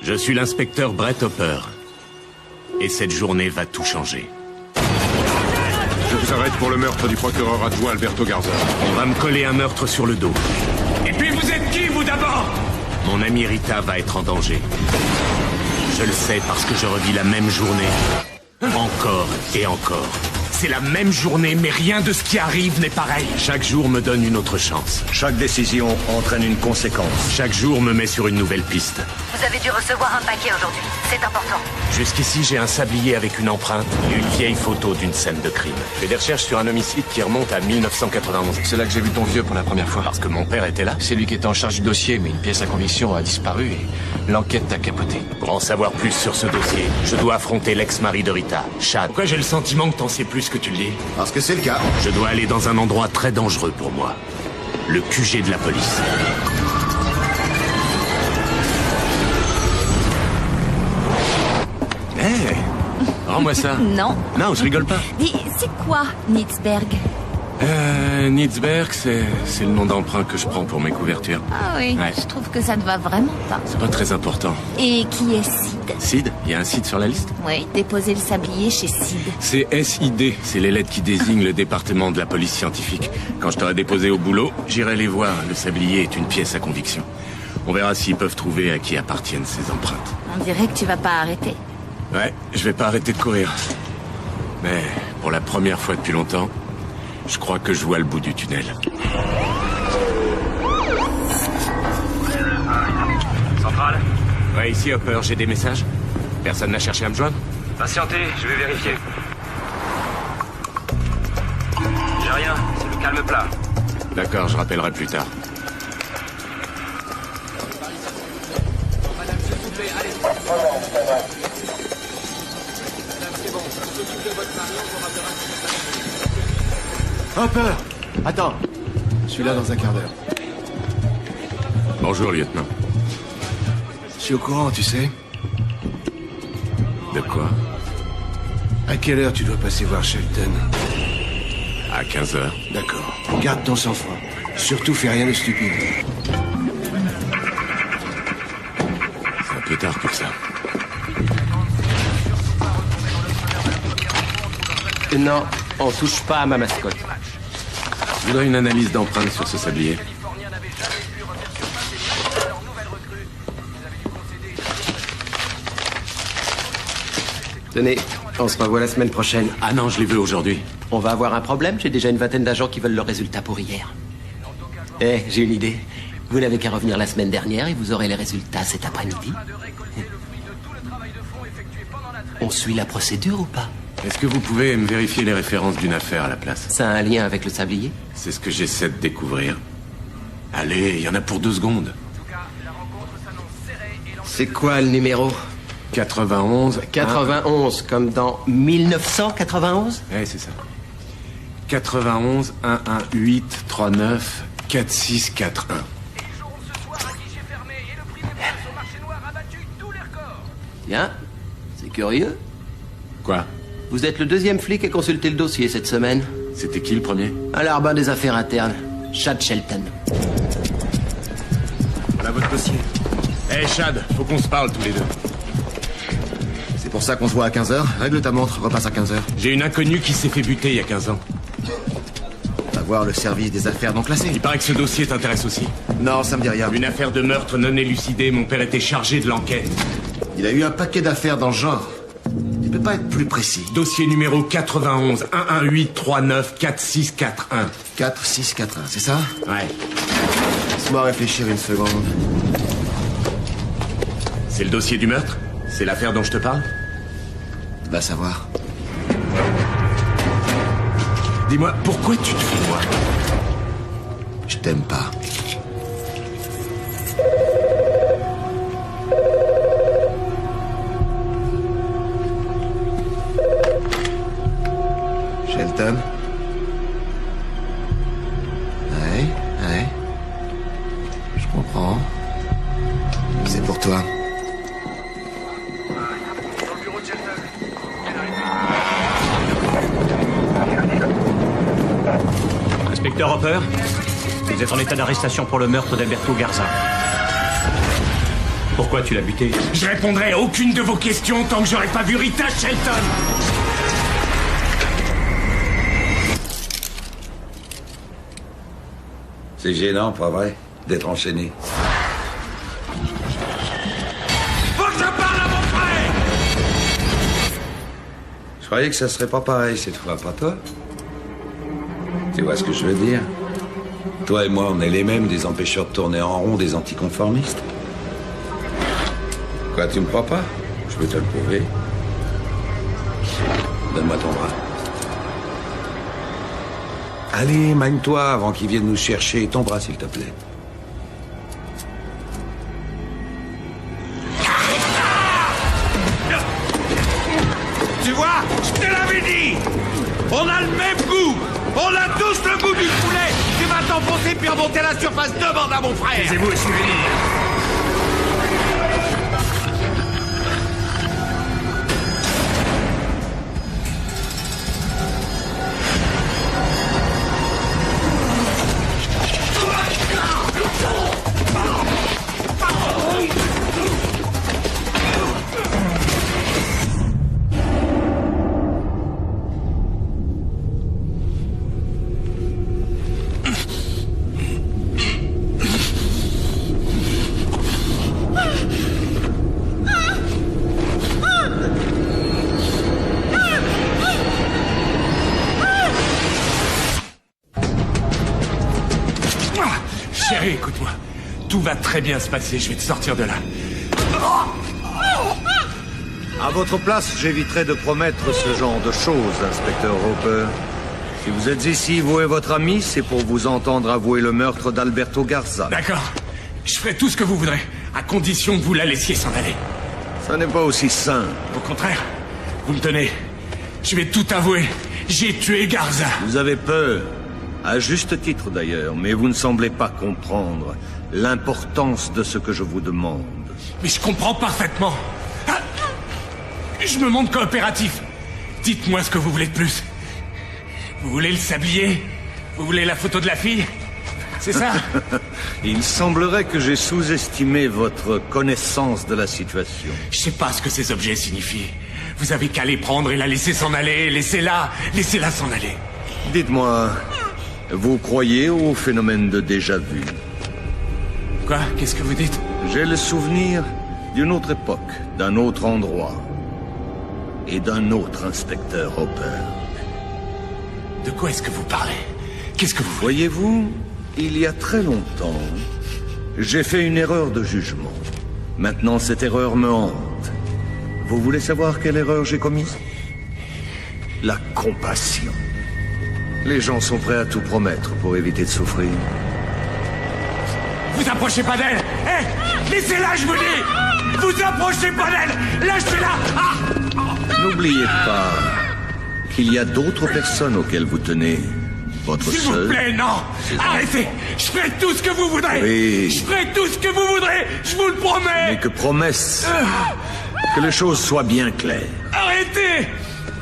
Je suis l'inspecteur Brett Hopper. Et cette journée va tout changer. Je vous arrête pour le meurtre du procureur adjoint Alberto Garza. On va me coller un meurtre sur le dos. Et puis vous êtes qui, vous, d'abord? Mon ami Rita va être en danger. Je le sais parce que je revis la même journée. Encore et encore. C'est la même journée, mais rien de ce qui arrive n'est pareil. Chaque jour me donne une autre chance. Chaque décision entraîne une conséquence. Chaque jour me met sur une nouvelle piste. Vous avez dû recevoir un paquet aujourd'hui. C'est important. Jusqu'ici, j'ai un sablier avec une empreinte et une vieille photo d'une scène de crime. Je fais des recherches sur un homicide qui remonte à 1991. C'est là que j'ai vu ton vieux pour la première fois. Parce que mon père était là. C'est lui qui était en charge du dossier, mais une pièce à conviction a disparu et l'enquête a capoté. Pour en savoir plus sur ce dossier, je dois affronter l'ex-mari de Rita, Chad. Pourquoi j'ai le sentiment que t'en sais plus que tu le dis? Parce que c'est le cas. Je dois aller dans un endroit très dangereux pour moi. Le QG de la police. Hé, rends-moi ça. Non. Non, je rigole pas. Dis, c'est quoi, Nitzberg? Nitzberg, c'est le nom d'emprunt que je prends pour mes couvertures. Ah oui, Ouais. je trouve que ça ne va vraiment pas. C'est pas très important. Et qui est Sid? Sid? Il y a un Sid sur la liste? Oui, déposer le sablier chez Sid. C'est SID. C'est les lettres qui désignent le département de la police scientifique. Quand je t'aurai déposé au boulot, j'irai les voir. Le sablier est une pièce à conviction. On verra s'ils peuvent trouver à qui appartiennent ces empreintes. On dirait que tu vas pas arrêter. Ouais, je vais pas arrêter de courir. Mais pour la première fois depuis longtemps, je crois que je vois le bout du tunnel. Centrale? Ouais, ici Hopper, j'ai des messages. Personne n'a cherché à me joindre? Patientez, je vais vérifier. J'ai rien, c'est le calme plat. D'accord, je rappellerai plus tard. Hopper! Attends, je suis là dans un quart d'heure. Bonjour, lieutenant. Je suis au courant, tu sais. De quoi? À quelle heure tu dois passer voir Shelton? À 15h. D'accord. Garde ton sang-froid. Surtout fais rien de stupide. C'est un peu tard pour ça. Non, on touche pas à ma mascotte. Je voudrais une analyse d'empreinte sur ce sablier. Tenez, on se revoit la semaine prochaine. Ah non, je les veux aujourd'hui. On va avoir un problème, j'ai déjà une vingtaine d'agents qui veulent le résultat pour hier. Eh, j'ai une idée. Vous n'avez qu'à revenir la semaine dernière et vous aurez les résultats cet après-midi. On suit la procédure ou pas? Est-ce que vous pouvez me vérifier les références d'une affaire à la place? Ça a un lien avec le sablier? C'est ce que j'essaie de découvrir. Allez, il y en a pour 2 secondes. C'est quoi le numéro? 91. 91, comme dans 1991? Ouais, c'est ça. 91 118 39 4641. Bien, c'est curieux. Quoi? Vous êtes le deuxième flic à consulter le dossier cette semaine. C'était qui le premier? À l'Arbin des affaires internes, Chad Shelton. Voilà votre dossier. Hé, Chad, faut qu'on se parle tous les deux. C'est pour ça qu'on se voit à 15h. Règle ta montre, repasse à 15h. J'ai une inconnue qui s'est fait buter il y a 15 ans. Va voir le service des affaires non classées. Il paraît que ce dossier t'intéresse aussi. Non, ça me dit rien. Une affaire de meurtre non élucidée, mon père était chargé de l'enquête. Il a eu un paquet d'affaires dans le genre. Il peut pas être plus précis. Dossier numéro 91 118 39 4641. 4641, c'est ça? Ouais. Laisse-moi réfléchir une seconde. C'est le dossier du meurtre? C'est l'affaire dont je te parle? Va savoir. Dis-moi, pourquoi tu te fous de moi? Je t'aime pas. Shelton? Ouais. Je comprends. C'est pour toi. Inspecteur Hopper, vous êtes en état d'arrestation pour le meurtre d'Alberto Garza. Pourquoi tu l'as buté? Je répondrai à aucune de vos questions tant que j'aurai pas vu Rita Shelton. C'est gênant, pas vrai, d'être enchaîné. Faut que je parle à mon frère! Je croyais que ça serait pas pareil cette fois, pas toi? Tu vois ce que je veux dire? Toi et moi, on est les mêmes des empêcheurs de tourner en rond, des anticonformistes. Quoi, tu me crois pas? Je peux te le prouver. Donne-moi ton bras. Allez, mène-toi avant qu'ils viennent nous chercher. Ton bras, s'il te plaît. Tu vois, je te l'avais dit! On a le même goût! On a tous le goût du poulet! Tu vas t'enfoncer puis remonter à la surface, demande à mon frère! Taisez-vous et suivez-les! Chérie, écoute-moi. Tout va très bien se passer, je vais te sortir de là. À votre place, j'éviterai de promettre ce genre de choses, inspecteur Roper. Si vous êtes ici, vous et votre ami, c'est pour vous entendre avouer le meurtre d'Alberto Garza. D'accord. Je ferai tout ce que vous voudrez, à condition que vous la laissiez s'en aller. Ça n'est pas aussi simple. Au contraire, vous me tenez. Je vais tout avouer. J'ai tué Garza. Vous avez peur. À juste titre d'ailleurs, mais vous ne semblez pas comprendre l'importance de ce que je vous demande. Mais je comprends parfaitement. Ah, je me montre coopératif. Dites-moi ce que vous voulez de plus. Vous voulez le sablier? Vous voulez la photo de la fille? C'est ça? Il semblerait que j'ai sous-estimé votre connaissance de la situation. Je sais pas ce que ces objets signifient. Vous avez qu'à les prendre et la laisser s'en aller. Laissez-la s'en aller. Dites-moi, vous croyez au phénomène de déjà-vu? Quoi? Qu'est-ce que vous dites? J'ai le souvenir d'une autre époque, d'un autre endroit et d'un autre inspecteur Hopper. De quoi est-ce que vous parlez? Qu'est-ce que vous voulez? Voyez-vous, il y a très longtemps, j'ai fait une erreur de jugement. Maintenant, cette erreur me hante. Vous voulez savoir quelle erreur j'ai commise? La compassion. Les gens sont prêts à tout promettre pour éviter de souffrir. Vous approchez pas d'elle! Hé! Laissez-la, je vous dis! Vous approchez pas d'elle! Lâchez-la! Ah! N'oubliez pas qu'il y a d'autres personnes auxquelles vous tenez. Votre S'il vous plaît, non! Arrêtez! Je ferai tout ce que vous voudrez! Oui. Je ferai tout ce que vous voudrez! Je vous le promets! Mais que promesse! Que les choses soient bien claires. Arrêtez!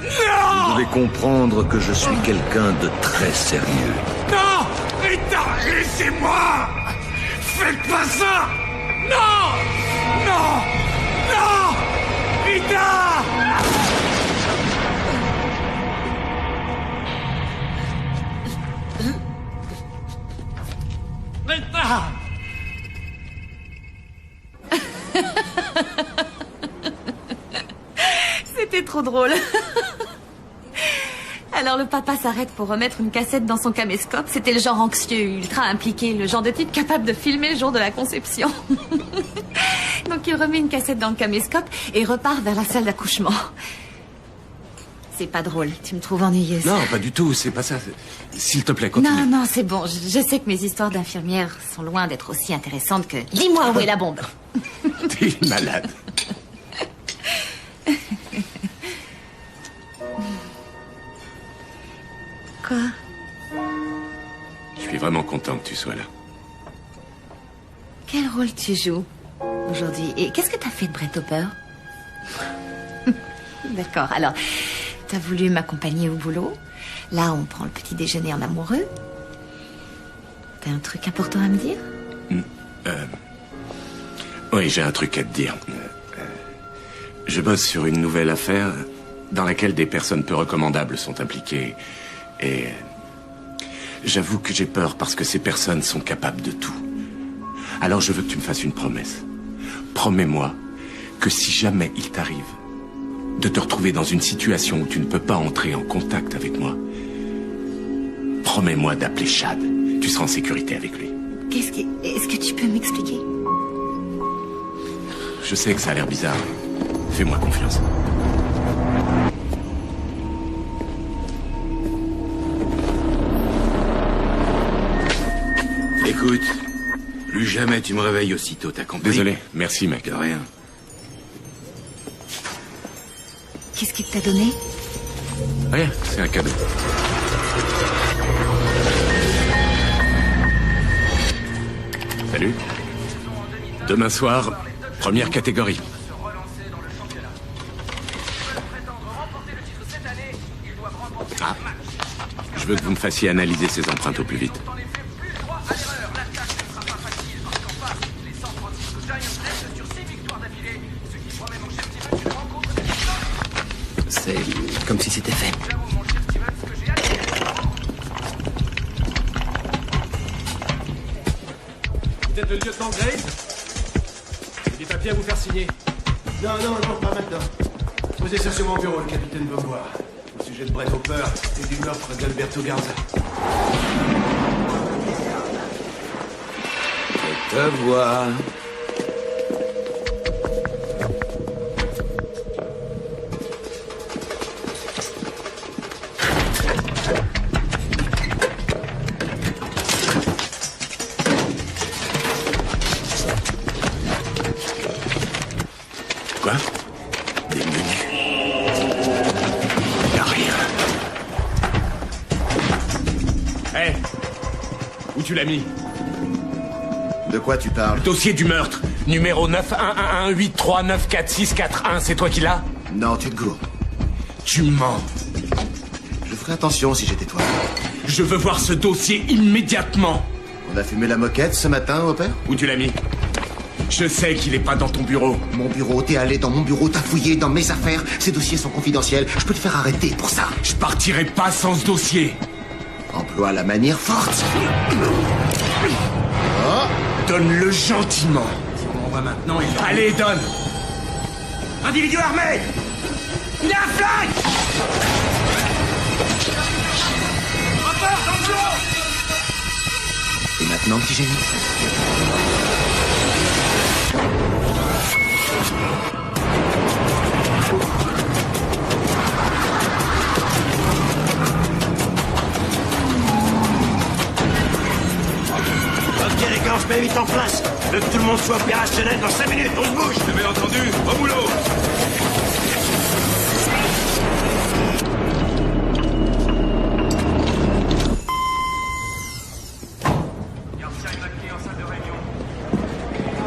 Non! Vous devez comprendre que je suis quelqu'un de très sérieux. Non! Rita, laissez-moi! Faites pas ça! Non! Non! Non! Rita! Rita! C'était trop drôle. Alors le papa s'arrête pour remettre une cassette dans son caméscope. C'était le genre anxieux, ultra impliqué, le genre de type capable de filmer le jour de la conception. Donc il remet une cassette dans le caméscope et repart vers la salle d'accouchement. C'est pas drôle, tu me trouves ennuyeuse. Non, pas du tout, c'est pas ça. S'il te plaît, continue. Non, c'est bon. Je sais que mes histoires d'infirmières sont loin d'être aussi intéressantes que... Dis-moi où est la bombe. T'es malade. Quoi? Je suis vraiment content que tu sois là. Quel rôle tu joues aujourd'hui? Et qu'est-ce que t'as fait de Brett Hopper? D'accord, alors, t'as voulu m'accompagner au boulot. Là, on prend le petit déjeuner en amoureux. T'as un truc important à me dire? Oui, j'ai un truc à te dire. Je bosse sur une nouvelle affaire dans laquelle des personnes peu recommandables sont impliquées. Et j'avoue que j'ai peur parce que ces personnes sont capables de tout. Alors je veux que tu me fasses une promesse. Promets-moi que si jamais il t'arrive de te retrouver dans une situation où tu ne peux pas entrer en contact avec moi, promets-moi d'appeler Chad. Tu seras en sécurité avec lui. Est-ce que tu peux m'expliquer? Je sais que ça a l'air bizarre, mais fais-moi confiance. Écoute, plus jamais tu me réveilles aussitôt, t'as compris? Désolé, merci mec. De rien. Qu'est-ce qu'il t'a donné? Rien, c'est un cadeau. Salut. Demain soir, première catégorie. Ah. Je veux que vous me fassiez analyser ces empreintes au plus vite. C'est comme si c'était fait. Vous êtes le lieutenant Graves? J'ai des papiers à vous faire signer. Non, pas maintenant. Posez ça sur mon bureau, le capitaine veut me voir. Au sujet de Brett Hopper et du meurtre d'Alberto Garza. Je te vois. Quoi? Des menus. Y'a rien. Hé! Où tu l'as mis? De quoi tu parles? Dossier du meurtre. Numéro 911839461. C'est toi qui l'as? Non, tu te gourres. Tu mens. Je ferais attention si j'étais toi. Je veux voir ce dossier immédiatement. On a fumé la moquette ce matin, Hopper? Où tu l'as mis? Je sais qu'il est pas dans ton bureau. Mon bureau, t'es allé dans mon bureau, t'as fouillé dans mes affaires. Ces dossiers sont confidentiels. Je peux te faire arrêter pour ça. Je partirai pas sans ce dossier. Emploie la manière forte. Oh. Donne-le gentiment. On va maintenant et... Allez, donne. Individu armé! Il a un flingue! Rapport, dans le bureau! Et maintenant, petit génie? Ok les gars, on se met vite en place. Je veux que tout le monde soit opérationnel dans 5 minutes, on se bouge. J'ai bien entendu, au boulot.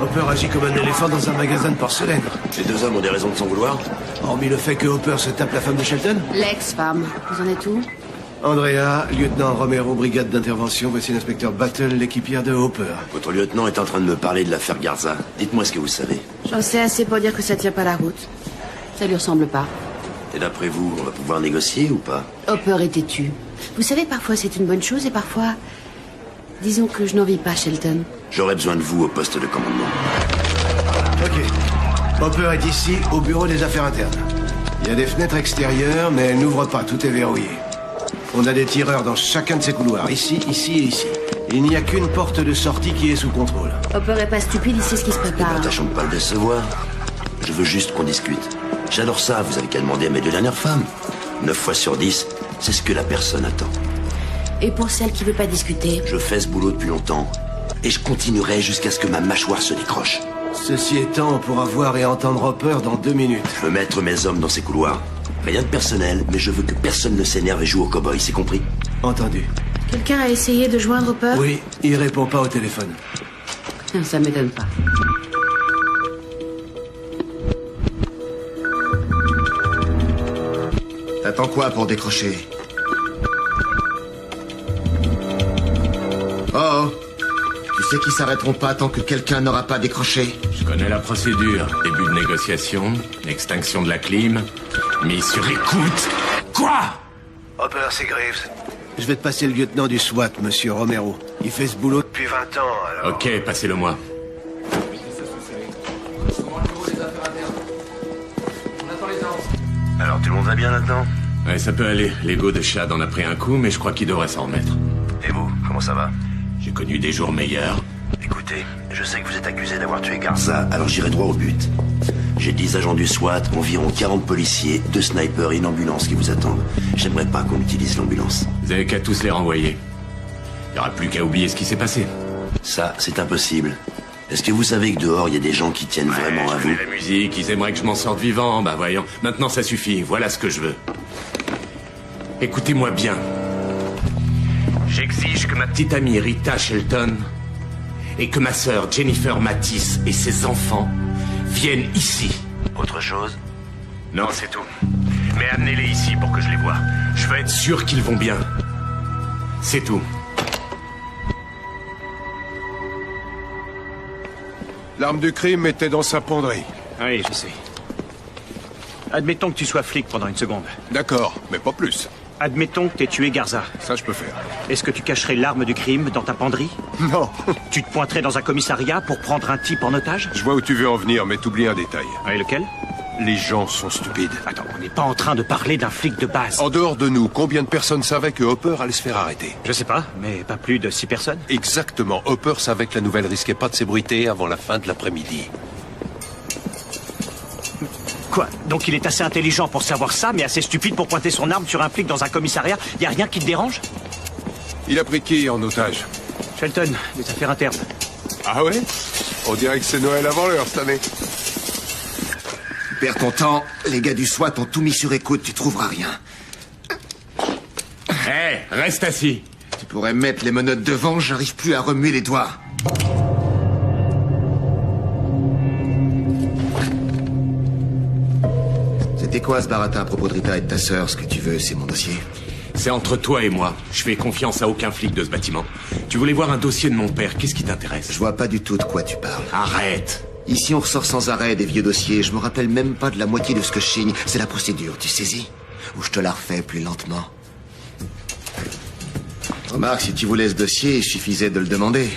Hopper agit comme un éléphant dans un magasin de porcelaine. Les deux hommes ont des raisons de s'en vouloir? Hormis le fait que Hopper se tape la femme de Shelton. L'ex-femme. Vous en êtes où? Andrea, lieutenant Romero, brigade d'intervention. Voici l'inspecteur Battle, l'équipière de Hopper. Votre lieutenant est en train de me parler de l'affaire Garza. Dites-moi ce que vous savez. J'en sais assez pour dire que ça tient pas la route. Ça lui ressemble pas. Et d'après vous, on va pouvoir négocier ou pas? Hopper est têtu. Vous savez, parfois c'est une bonne chose et parfois... Disons que je n'envie pas Shelton. J'aurais besoin de vous au poste de commandement. Ok. Hopper est ici, au bureau des affaires internes. Il y a des fenêtres extérieures, mais elles n'ouvrent pas, tout est verrouillé. On a des tireurs dans chacun de ces couloirs, ici, ici et ici. Il n'y a qu'une porte de sortie qui est sous contrôle. Hopper est pas stupide, il sait ce qui se Eh prépare. ben, tâchons de pas le décevoir. Je veux juste qu'on discute. J'adore ça, vous avez qu'à demander à mes deux dernières femmes. 9 fois sur 10, c'est ce que la personne attend. Et pour celle qui veut pas discuter? Je fais ce boulot depuis longtemps. Et je continuerai jusqu'à ce que ma mâchoire se décroche. Ceci étant, on pourra voir et entendre Hopper dans 2 minutes. Je veux mettre mes hommes dans ces couloirs. Rien de personnel, mais je veux que personne ne s'énerve et joue au cow-boy, c'est compris? Entendu. Quelqu'un a essayé de joindre Hopper? Oui, il répond pas au téléphone. Ça m'étonne pas. T'attends quoi pour décrocher? Oh, tu sais qu'ils s'arrêteront pas tant que quelqu'un n'aura pas décroché. Je connais la procédure. Début de négociation, extinction de la clim, mise sur écoute. Quoi? Hopper, c'est Graves. Je vais te passer le lieutenant du SWAT, monsieur Romero. Il fait ce boulot depuis 20 ans, alors... Ok, passez-le-moi. Alors, tout le monde va bien là-dedans? Ouais, ça peut aller. L'ego de Chad en a pris un coup, mais je crois qu'il devrait s'en remettre. Et vous, comment ça va? J'ai connu des jours meilleurs. Écoutez, je sais que vous êtes accusé d'avoir tué Garza, alors j'irai droit au but. J'ai 10 agents du SWAT, environ 40 policiers, 2 snipers et une ambulance qui vous attendent. J'aimerais pas qu'on utilise l'ambulance. Vous avez qu'à tous les renvoyer. Il n'y aura plus qu'à oublier ce qui s'est passé. Ça, c'est impossible. Est-ce que vous savez que dehors, il y a des gens qui tiennent vraiment à vous? La musique, ils aimeraient que je m'en sorte vivant. Bah voyons, maintenant ça suffit, voilà ce que je veux. Écoutez-moi bien. J'exige que ma petite amie Rita Shelton et que ma sœur Jennifer Matisse et ses enfants viennent ici. Autre chose? Non, c'est tout. Mais amenez-les ici pour que je les voie. Je veux être sûr qu'ils vont bien. C'est tout. L'arme du crime était dans sa penderie. Oui, je sais. Admettons que tu sois flic pendant une seconde. D'accord, mais pas plus. Admettons que t'aies tué Garza. Ça, je peux faire. Est-ce que tu cacherais l'arme du crime dans ta penderie? Non. Tu te pointerais dans un commissariat pour prendre un type en otage? Je vois où tu veux en venir, mais t'oublies un détail. Et lequel? Les gens sont stupides. Attends, on n'est pas en train de parler d'un flic de base. En dehors de nous, combien de personnes savaient que Hopper allait se faire arrêter? Je sais pas, mais pas plus de 6 personnes. Exactement. Hopper savait que la nouvelle risquait pas de s'ébruiter avant la fin de l'après-midi. Quoi? Donc il est assez intelligent pour savoir ça, mais assez stupide pour pointer son arme sur un flic dans un commissariat? Y a rien qui te dérange? Il a pris qui en otage? Shelton, des affaires internes. Ah ouais? On dirait que c'est Noël avant l'heure cette année. Perds ton temps. Les gars du SWAT ont tout mis sur écoute, tu trouveras rien. Hé, reste assis. Tu pourrais mettre les menottes devant, j'arrive plus à remuer les doigts. C'était quoi ce baratin à propos de Rita et de ta sœur? Ce que tu veux, c'est mon dossier. C'est entre toi et moi. Je fais confiance à aucun flic de ce bâtiment. Tu voulais voir un dossier de mon père, qu'est-ce qui t'intéresse? Je vois pas du tout de quoi tu parles. Arrête. Ici, on ressort sans arrêt des vieux dossiers. Je me rappelle même pas de la moitié de ce que je signe. C'est la procédure, tu saisis? Ou je te la refais plus lentement. Remarque, si tu voulais ce dossier, il suffisait de le demander.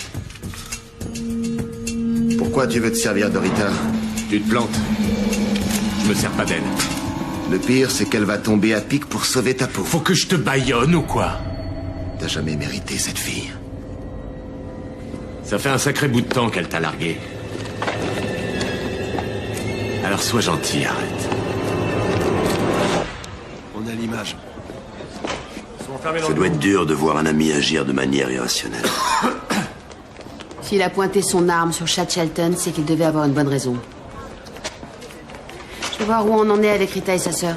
Pourquoi tu veux te servir de Rita? Tu te plantes. Je me sers pas d'elle. Le pire, c'est qu'elle va tomber à pic pour sauver ta peau. Faut que je te baïonne ou quoi? T'as jamais mérité cette fille. Ça fait un sacré bout de temps qu'elle t'a largué. Alors sois gentil, arrête. On a l'image. Ça doit être dur de voir un ami agir de manière irrationnelle. S'il a pointé son arme sur Chad Shelton, c'est qu'il devait avoir une bonne raison. Je vais voir où on en est avec Rita et sa sœur.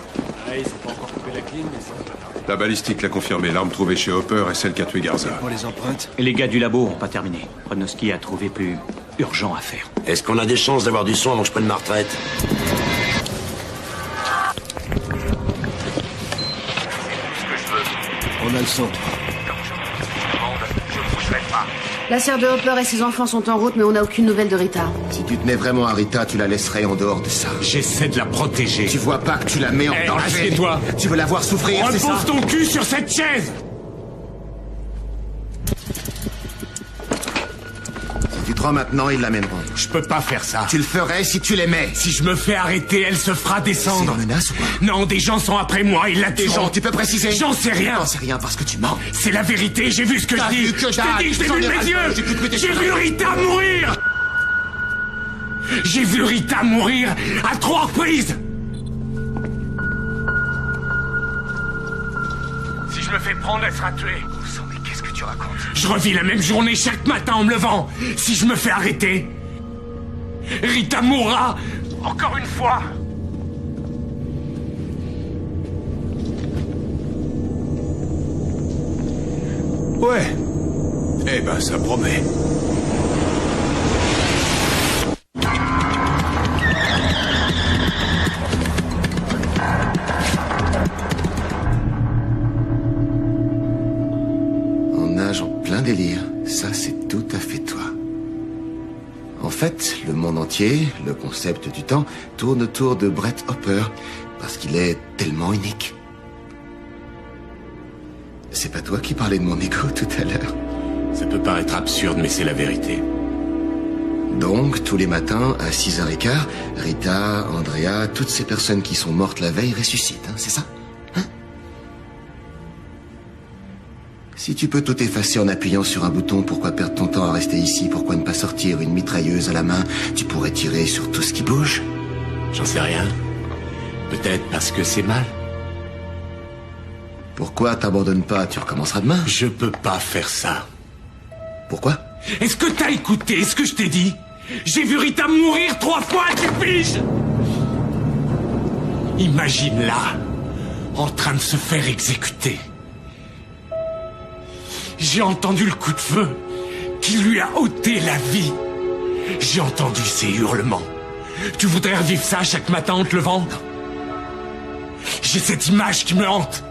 La balistique l'a confirmé. L'arme trouvée chez Hopper est celle qui a tué Garza. Pour les empreintes? Et les gars du labo ont pas terminé. Bronowski a trouvé plus urgent à faire. Est-ce qu'on a des chances d'avoir du son avant que je prenne ma retraite? On a le son. La sœur de Hopper et ses enfants sont en route, mais on n'a aucune nouvelle de Rita. Si tu tenais vraiment à Rita, tu la laisserais en dehors de ça. J'essaie de la protéger. Tu vois pas que tu la mets en danger? Assieds-toi. Tu veux la voir souffrir, c'est ça? Repose ton cul sur cette chaise. Si tu te rends maintenant, ils l'amèneront. Je peux pas faire ça. Tu le ferais si tu l'aimais. Si je me fais arrêter, elle se fera descendre. C'est une menace ou quoi? Non, des gens sont après moi, ils la Des tueront. gens, tu peux préciser? J'en sais rien. J'en sais rien parce que tu mens. C'est la vérité, j'ai vu ce que T'as je dis. vu que Je t'ai dalle, dit, je l'ai j'en vu de ai mes ras-le-bol, yeux. j'ai plus de tes J'ai cheveux. vu Rita mourir. J'ai vu Rita mourir à 3 reprises. Si je me fais prendre, elle sera tuée. Mais qu'est-ce que tu racontes? Je revis la même journée chaque matin en me levant. Si je me fais arrêter, Rita mourra encore une fois. Ouais. Eh ben, ça promet. En nage en plein délire. Ça, c'est tout à fait toi. monde entier, le concept du temps, tourne autour de Brett Hopper, parce qu'il est tellement unique. C'est pas toi qui parlais de mon ego tout à l'heure? Ça peut paraître absurde, mais c'est la vérité. Donc, tous les matins, à 6h15, Rita, Andrea, toutes ces personnes qui sont mortes la veille ressuscitent, hein, c'est ça? Hein? Si tu peux tout effacer en appuyant sur un bouton, pourquoi perdre ton temps à rester ici? Pourquoi ne pas sortir une mitrailleuse à la main? Tu pourrais tirer sur tout ce qui bouge. J'en sais rien. Peut-être parce que c'est mal. Pourquoi t'abandonnes pas? Tu recommenceras demain. Je peux pas faire ça. Pourquoi? Est-ce que t'as écouté ce que je t'ai dit? J'ai vu Rita mourir 3 fois, tu piges? Imagine-la, en train de se faire exécuter. J'ai entendu le coup de feu qui lui a ôté la vie. J'ai entendu ses hurlements. Tu voudrais revivre ça chaque matin en te levant? J'ai cette image qui me hante.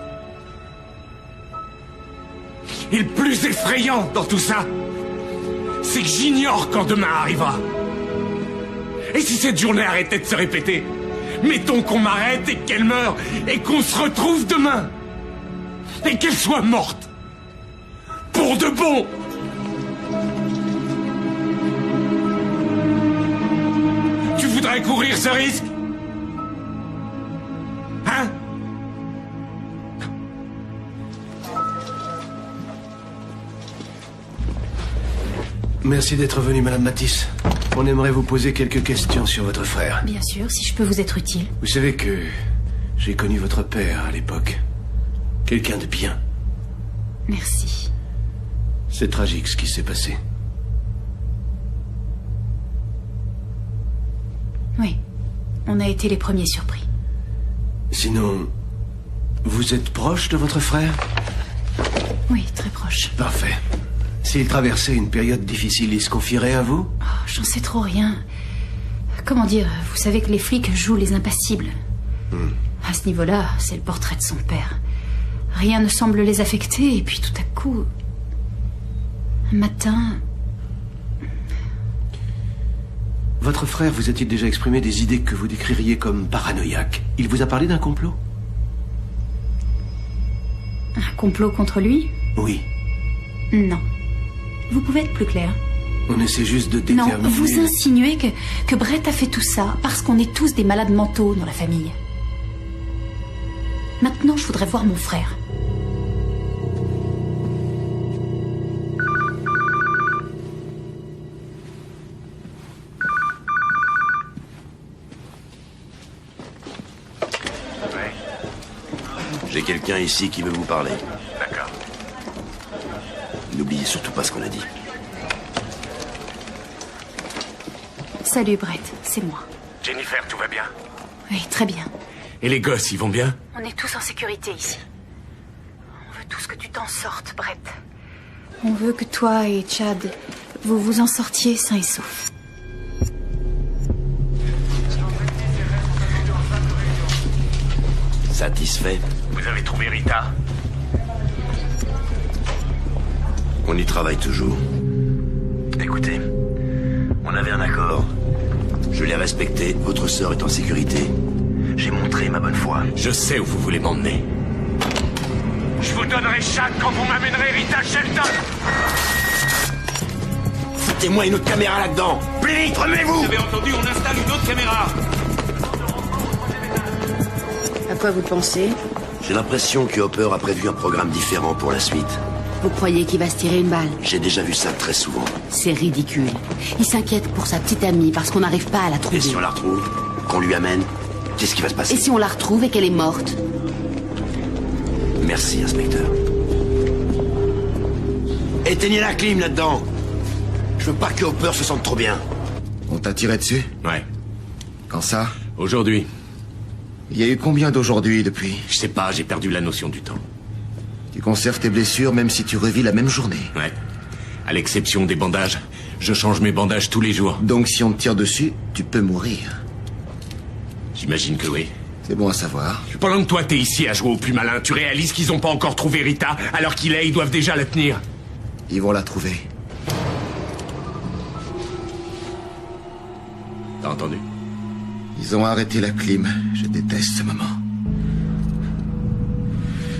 Et le plus effrayant dans tout ça, c'est que j'ignore quand demain arrivera. Et si cette journée arrêtait de se répéter? Mettons qu'on m'arrête et qu'elle meure, et qu'on se retrouve demain. Et qu'elle soit morte. Pour de bon. Tu voudrais courir ce risque? Hein? Merci d'être venue, Madame Matisse. On aimerait vous poser quelques questions sur votre frère. Bien sûr, si je peux vous être utile. Vous savez que j'ai connu votre père à l'époque. Quelqu'un de bien. Merci. C'est tragique ce qui s'est passé. Oui, on a été les premiers surpris. Sinon, vous êtes proche de votre frère? Oui, très proche. Parfait. S'il traversait une période difficile, il se confierait à vous? Oh, j'en sais trop rien. Comment dire, vous savez que les flics jouent les impassibles. À ce niveau-là, c'est le portrait de son père. Rien ne semble les affecter, et puis tout à coup... Un matin... Votre frère vous a-t-il déjà exprimé des idées que vous décririez comme paranoïaques? Il vous a parlé d'un complot? Un complot contre lui? Oui. Non. Vous pouvez être plus clair? On essaie juste de déterminer... Non, vous insinuez que Brett a fait tout ça parce qu'on est tous des malades mentaux dans la famille. Maintenant, je voudrais voir mon frère. J'ai quelqu'un ici qui veut vous parler. D'accord. N'oubliez surtout pas ce qu'on a dit. Salut, Brett, c'est moi. Jennifer, tout va bien? Oui, très bien. Et les gosses, ils vont bien? On est tous en sécurité ici. On veut tous que tu t'en sortes, Brett. On veut que toi et Chad, vous vous en sortiez sains et saufs. Satisfait? Vous avez trouvé Rita? On y travaille toujours. Écoutez, on avait un accord. Je l'ai respecté, votre sœur est en sécurité. J'ai montré ma bonne foi. Je sais où vous voulez m'emmener. Je vous donnerai Chad quand vous m'amènerez Rita Shelton. Foutez-moi une autre caméra là-dedans. Plus vite, remets-vous. Vous avez entendu, on installe une autre caméra. À quoi vous pensez? J'ai l'impression que Hopper a prévu un programme différent pour la suite. Vous croyez qu'il va se tirer une balle? J'ai déjà vu ça très souvent. C'est ridicule. Il s'inquiète pour sa petite amie parce qu'on n'arrive pas à la trouver. Et si on la retrouve? Qu'on lui amène? Qu'est-ce qui va se passer? Et si on la retrouve et qu'elle est morte? Merci, inspecteur. Éteignez la clim là-dedans. Je veux pas que Hopper se sente trop bien. On t'a tiré dessus? Ouais. Quand ça? Aujourd'hui. Il y a eu combien d'aujourd'hui depuis? Je sais pas, j'ai perdu la notion du temps. Tu conserves tes blessures même si tu revis la même journée? Ouais. À l'exception des bandages. Je change mes bandages tous les jours. Donc si on te tire dessus, tu peux mourir. J'imagine que oui. C'est bon à savoir. Pendant que toi t'es ici à jouer au plus malin, tu réalises qu'ils ont pas encore trouvé Rita, alors qu'il est, ils doivent déjà la tenir. Ils vont la trouver. entendu? Ils ont arrêté la clim. Je déteste ce moment.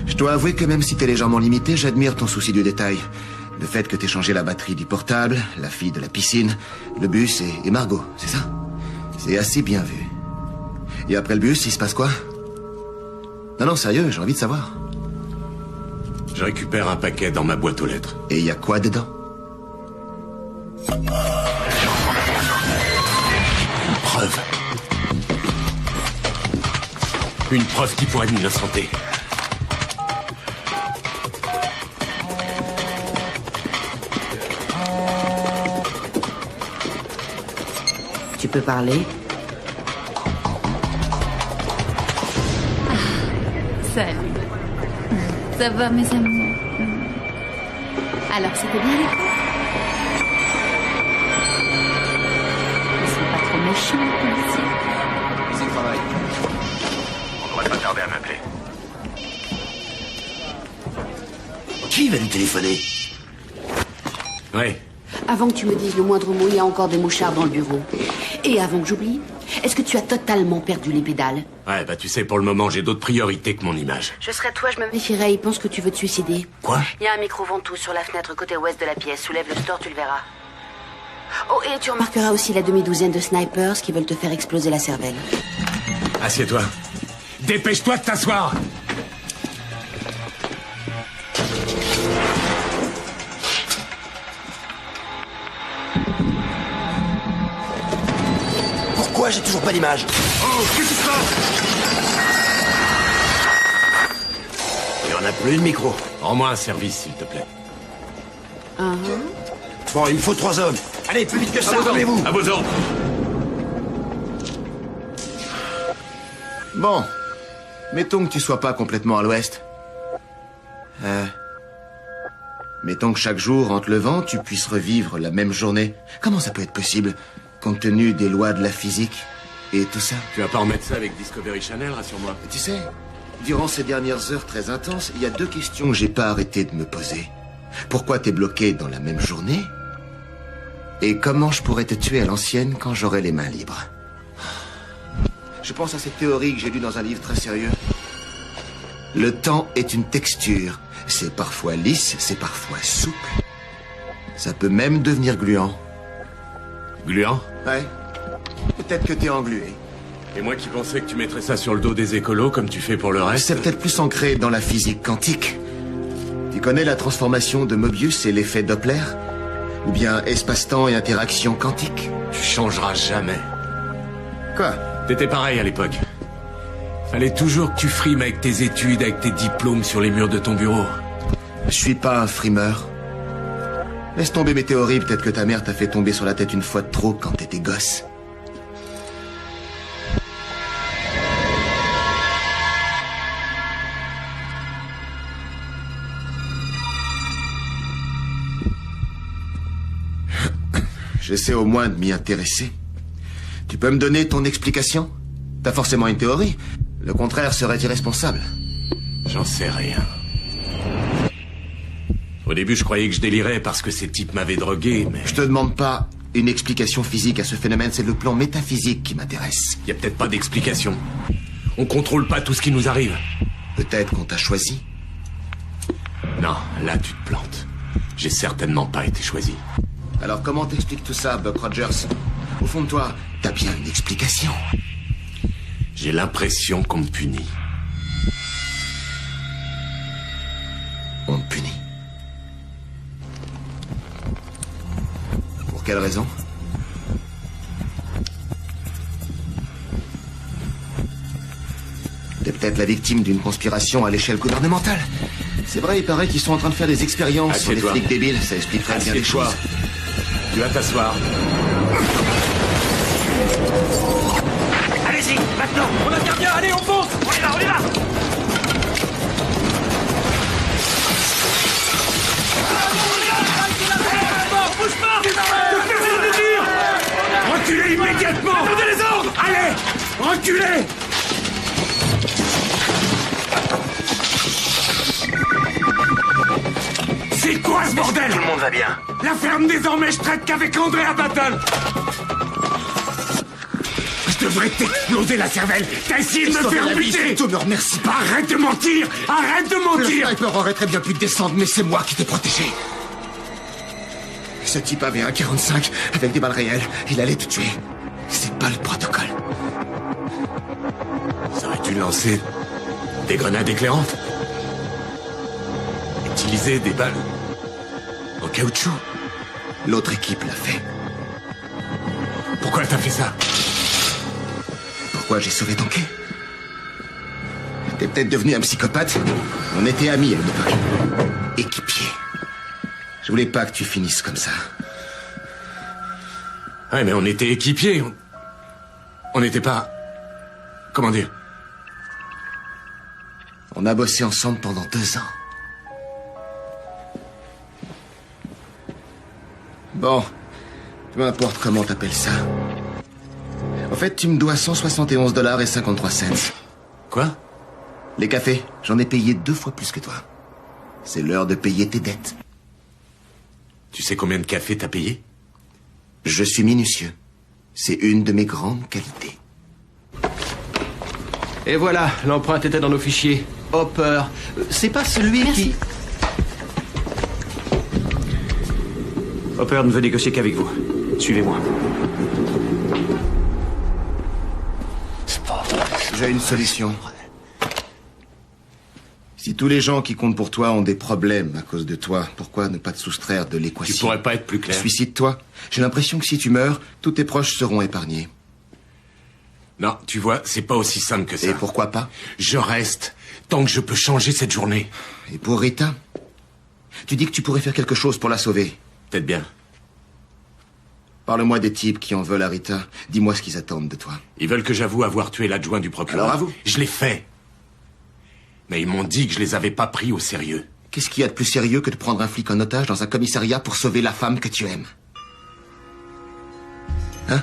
Je dois avouer que même si t'es légèrement limité, j'admire ton souci du détail. Le fait que t'aies changé la batterie du portable, la fille de la piscine, le bus et Margot, c'est ça? C'est assez bien vu. Et après le bus, il se passe quoi? Non, sérieux, j'ai envie de savoir. Je récupère un paquet dans ma boîte aux lettres. Et il y a quoi dedans? Une preuve. Une preuve qui pourrait m'innocenter. Tu peux parler? Salut. Ça va, mes amours? Alors, c'était bien les cours? Ils sont pas trop méchants, les policiers. C'est le travail. On devrait pas tarder à m'appeler. Qui va lui téléphoner? Oui. Avant que tu me dises le moindre mot, il y a encore des mouchards dans le bureau. Et avant que j'oublie, est-ce que tu as totalement perdu les pédales? Ouais, bah tu sais, pour le moment, j'ai d'autres priorités que mon image. Je serais toi, je me méfierais. Il pense que tu veux te suicider. Quoi? Il y a un micro ventouse sur la fenêtre côté ouest de la pièce. Soulève le store, tu le verras. Oh, et tu remarqueras aussi la demi-douzaine de snipers qui veulent te faire exploser la cervelle. Assieds-toi. Dépêche-toi de t'asseoir. Pourquoi j'ai toujours pas d'image? Oh, qu'est-ce qui se passe? Il y en a plus de micro. Rends-moi un service, s'il te plaît. Bon, il me faut 3 hommes. Allez, plus vite que ça, rendez-vous. À vos ordres. Bon. Mettons que tu sois pas complètement à l'ouest. Mettons que chaque jour, en te levant, tu puisses revivre la même journée. Comment ça peut être possible, compte tenu des lois de la physique et tout ça? Tu vas pas remettre ça avec Discovery Channel, rassure-moi. Tu sais, durant ces dernières heures très intenses, il y a 2 questions que j'ai pas arrêté de me poser. Pourquoi t'es bloqué dans la même journée? Et comment je pourrais te tuer à l'ancienne quand j'aurai les mains libres? Je pense à cette théorie que j'ai lue dans un livre très sérieux. Le temps est une texture. C'est parfois lisse, c'est parfois souple. Ça peut même devenir gluant. Gluant? Ouais. Peut-être que t'es englué. Et moi qui pensais que tu mettrais ça sur le dos des écolos comme tu fais pour le reste. C'est peut-être plus ancré dans la physique quantique. Tu connais la transformation de Mobius et l'effet Doppler? Ou bien espace-temps et interaction quantique? Tu changeras jamais. Quoi? T'étais pareil à l'époque. Fallait toujours que tu frimes avec tes études, avec tes diplômes sur les murs de ton bureau. Je suis pas un frimeur. Laisse tomber mes théories, peut-être que ta mère t'a fait tomber sur la tête une fois de trop quand t'étais gosse. J'essaie au moins de m'y intéresser. Tu peux me donner ton explication? T'as forcément une théorie. Le contraire serait irresponsable. J'en sais rien. Au début, je croyais que je délirais parce que ces types m'avaient drogué, mais... Je te demande pas une explication physique à ce phénomène, c'est le plan métaphysique qui m'intéresse. Y a peut-être pas d'explication. On contrôle pas tout ce qui nous arrive. Peut-être qu'on t'a choisi. Non, là tu te plantes. J'ai certainement pas été choisi. Alors comment t'expliques tout ça, Buck Rogers? Au fond de toi, t'as bien une explication. J'ai l'impression qu'on me punit. On te punit? Pour quelle raison? T'es peut-être la victime d'une conspiration à l'échelle gouvernementale. C'est vrai, il paraît qu'ils sont en train de faire des expériences sur les flics débiles. Ça expliquerait bien les choses. Tu vas t'asseoir. Allez-y, maintenant. On intervient, allez, on fonce. On y va, on y va. Bouge pas. Reculez immédiatement. Attendez les ordres. Allez, reculez. C'est quoi ce bordel? Tout le monde va bien. La ferme désormais, je traite qu'avec Andrea Battle. devrais t'exploser la cervelle. T'as essayé de me faire buter. Surtout me remercie pas. Arrête de mentir. Arrête de mentir. Le sniper aurait très bien pu descendre, mais c'est moi qui t'ai protégé. Ce type avait un 45 avec des balles réelles. Il allait te tuer. C'est pas le protocole. Ça aurait dû lancer des grenades éclairantes. Utiliser des balles en caoutchouc. L'autre équipe l'a fait. Pourquoi t'as fait ça? Pourquoi j'ai sauvé ton quai? T'es peut-être devenu un psychopathe. On était amis à une époque. Équipiers. Je voulais pas que tu finisses comme ça. Ouais, mais on était équipiers. On n'était pas... Comment dire? On a bossé ensemble pendant 2 ans. Bon, peu importe comment t'appelles ça. En fait, tu me dois $171.53. Quoi? Les cafés, j'en ai payé 2 fois plus que toi. C'est l'heure de payer tes dettes. Tu sais combien de cafés t'as payé? Je suis minutieux. C'est une de mes grandes qualités. Et voilà, l'empreinte était dans nos fichiers. Hopper. C'est pas celui qui... Hopper ne veut négocier qu'avec vous. Suivez-moi. J'ai une solution. Si tous les gens qui comptent pour toi ont des problèmes à cause de toi, pourquoi ne pas te soustraire de l'équation? Tu pourrais pas être plus clair? Suicide-toi. J'ai l'impression que si tu meurs, tous tes proches seront épargnés. Non, tu vois, c'est pas aussi simple que ça. Et pourquoi pas? Je reste tant que je peux changer cette journée. Et pour Rita? Tu dis que tu pourrais faire quelque chose pour la sauver. Peut-être bien. Parle-moi des types qui en veulent à Rita. Dis-moi ce qu'ils attendent de toi. Ils veulent que j'avoue avoir tué l'adjoint du procureur. Alors avoue. Je l'ai fait. Mais ils m'ont dit que je les avais pas pris au sérieux. Qu'est-ce qu'il y a de plus sérieux que de prendre un flic en otage dans un commissariat pour sauver la femme que tu aimes? Hein?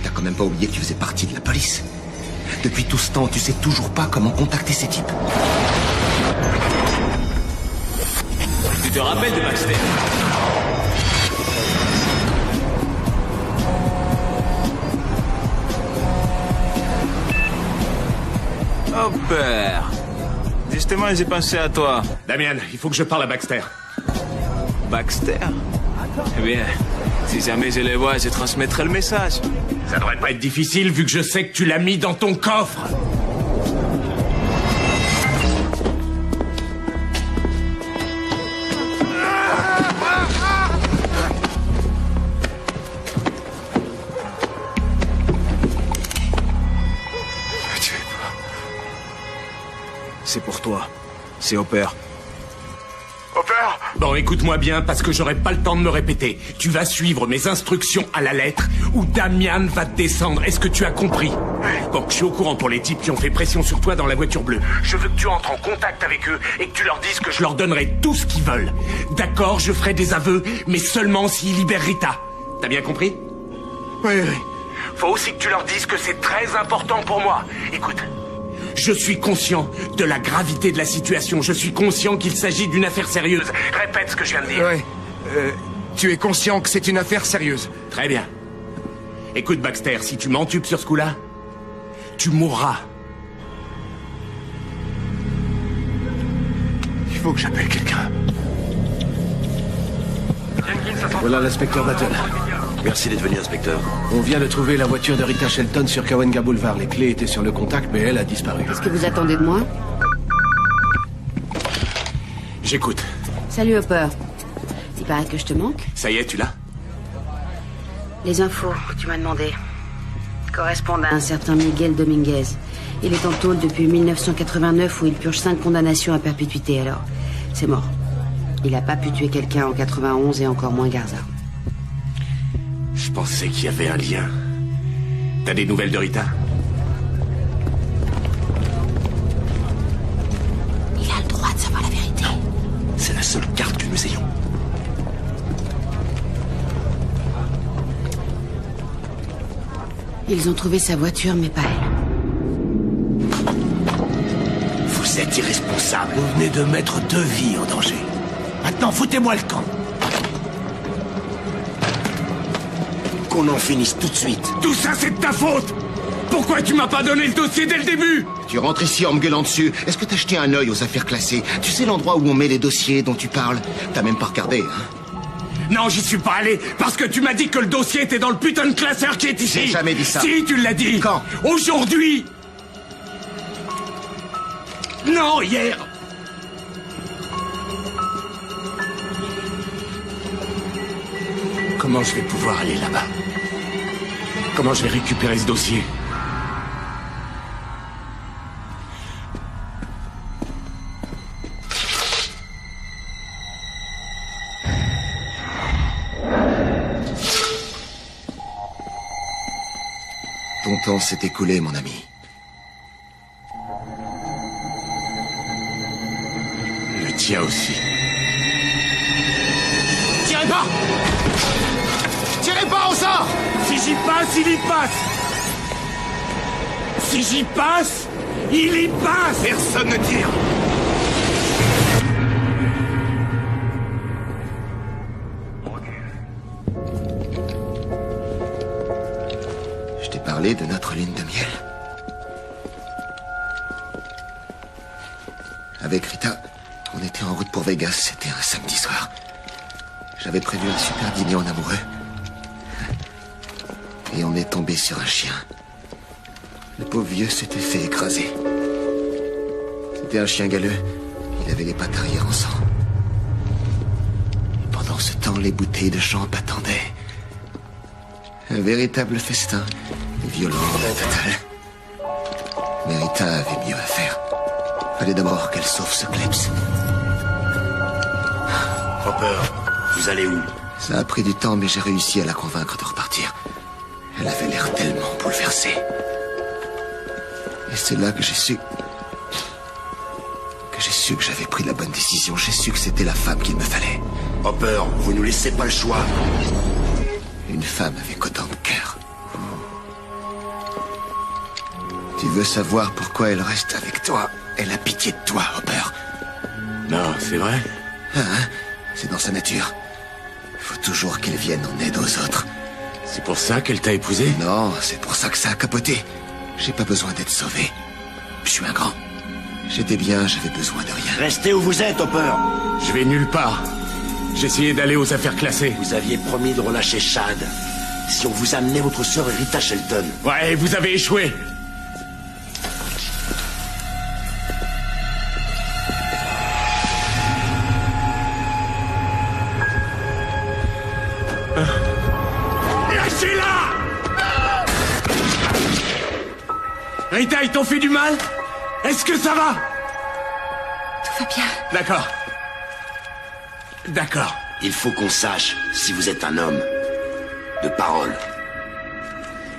T'as quand même pas oublié que tu faisais partie de la police. Depuis tout ce temps, tu sais toujours pas comment contacter ces types. Tu te rappelles de Baxter? Hopper. Justement, j'ai pensé à toi. Damian, il faut que je parle à Baxter. Baxter? Eh bien, si jamais je le vois, je transmettrai le message. Ça devrait pas être difficile vu que je sais que tu l'as mis dans ton coffre. C'est pour toi. C'est Hopper. Hopper! Bon, écoute-moi bien, parce que j'aurai pas le temps de me répéter. Tu vas suivre mes instructions à la lettre, ou Damian va te descendre. Est-ce que tu as compris? Bon, je suis au courant pour les types qui ont fait pression sur toi dans la voiture bleue. Je veux que tu entres en contact avec eux et que tu leur dises que je leur donnerai tout ce qu'ils veulent. D'accord, je ferai des aveux, mais seulement s'ils libèrent Rita. T'as bien compris? Oui. Faut aussi que tu leur dises que c'est très important pour moi. Écoute... Je suis conscient de la gravité de la situation. Je suis conscient qu'il s'agit d'une affaire sérieuse. Répète ce que je viens de dire. Ouais. Tu es conscient que c'est une affaire sérieuse. Très bien. Écoute, Baxter, si tu m'entubes sur ce coup-là, tu mourras. Il faut que j'appelle quelqu'un. Voilà l'inspecteur Battle. Merci d'être venu, inspecteur. On vient de trouver la voiture de Rita Shelton sur Cahuenga Boulevard. Les clés étaient sur le contact, mais elle a disparu. Qu'est-ce que vous attendez de moi? J'écoute. Salut Hopper. Il paraît que je te manque. Ça y est, tu l'as? Les infos que tu m'as demandé correspondent à un certain Miguel Dominguez. Il est en tôle depuis 1989 où il purge 5 condamnations à perpétuité. Alors, c'est mort. Il n'a pas pu tuer quelqu'un en 91 et encore moins Garza. Je pensais qu'il y avait un lien. T'as des nouvelles de Rita? Il a le droit de savoir la vérité. Non, c'est la seule carte que nous ayons. Ils ont trouvé sa voiture, mais pas elle. Vous êtes irresponsable. Vous venez de mettre 2 vies en danger. Maintenant, foutez-moi le camp. Qu'on en finisse tout de suite. Tout ça, c'est de ta faute! Pourquoi tu m'as pas donné le dossier dès le début? Tu rentres ici en me gueulant dessus. Est-ce que t'as jeté un œil aux affaires classées? Tu sais l'endroit où on met les dossiers dont tu parles? T'as même pas regardé, hein? Non, j'y suis pas allé, parce que tu m'as dit que le dossier était dans le putain de classeur qui est ici. J'ai jamais dit ça. Si, tu l'as dit. Quand? Aujourd'hui. Non, hier. Comment je vais pouvoir aller là-bas? Comment je vais récupérer ce dossier? Ton temps s'est écoulé, mon ami. Le tien aussi. Tirez pas! Tirez pas au sort! Si j'y passe, il y passe! Si j'y passe, il y passe! Personne ne tire! Je t'ai parlé de notre lune de miel. Avec Rita, on était en route pour Vegas, c'était un samedi soir. J'avais prévu un super dîner en amoureux. Et on est tombé sur un chien. Le pauvre vieux s'était fait écraser. C'était un chien galeux. Il avait les pattes arrière en sang. Et pendant ce temps, les bouteilles de champ attendaient. Un véritable festin. Violent, total. Mais Rita avait mieux à faire. Fallait d'abord qu'elle sauve ce kleps. Hopper, vous allez où? Ça a pris du temps, mais j'ai réussi à la convaincre de repartir. Elle avait l'air tellement bouleversée. Et c'est là que j'ai su... que j'avais pris la bonne décision. J'ai su que c'était la femme qu'il me fallait. Hopper, vous nous laissez pas le choix. Une femme avec autant de cœur. Tu veux savoir pourquoi elle reste avec toi? Elle a pitié de toi, Hopper. Non, c'est vrai? Hein? C'est dans sa nature. Il faut toujours qu'elle vienne en aide aux autres. C'est pour ça qu'elle t'a épousé? Non, c'est pour ça que ça a capoté. J'ai pas besoin d'être sauvé. Je suis un grand. J'étais bien, j'avais besoin de rien. Restez où vous êtes, Hopper. Je vais nulle part. J'ai essayé d'aller aux affaires classées. Vous aviez promis de relâcher Chad. Si on vous amenait votre sœur Rita Shelton. Ouais, vous avez échoué. Lâchez-la! Rita, ils t'ont fait du mal? Est-ce que ça va? Tout va bien. D'accord. D'accord. Il faut qu'on sache si vous êtes un homme de parole.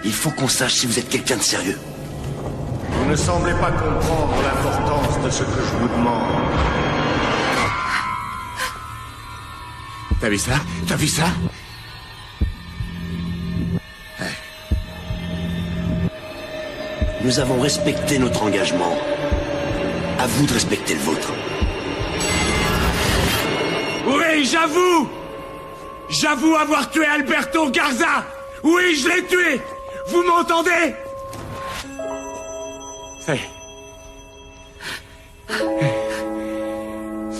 Il faut qu'on sache si vous êtes quelqu'un de sérieux. Vous ne semblez pas comprendre l'importance de ce que je vous demande. T'as vu ça? T'as vu ça? Nous avons respecté notre engagement. À vous de respecter le vôtre. Oui, j'avoue! J'avoue avoir tué Alberto Garza! Oui, je l'ai tué! Vous m'entendez? Ça y est.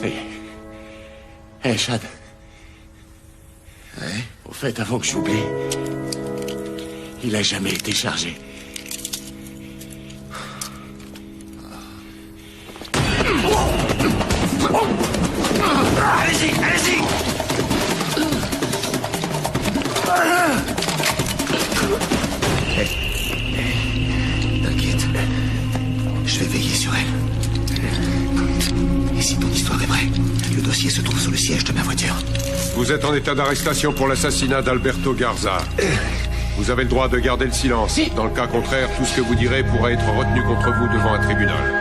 Ça y est. Hé, Chad. Ouais? Au fait, avant que j'oublie, il a jamais été chargé. Allez-y, allez-y! T'inquiète. Je vais veiller sur elle. Et si ton histoire est vraie, le dossier se trouve sur le siège de ma voiture. Vous êtes en état d'arrestation pour l'assassinat d'Alberto Garza. Vous avez le droit de garder le silence. Dans le cas contraire, tout ce que vous direz pourrait être retenu contre vous devant un tribunal.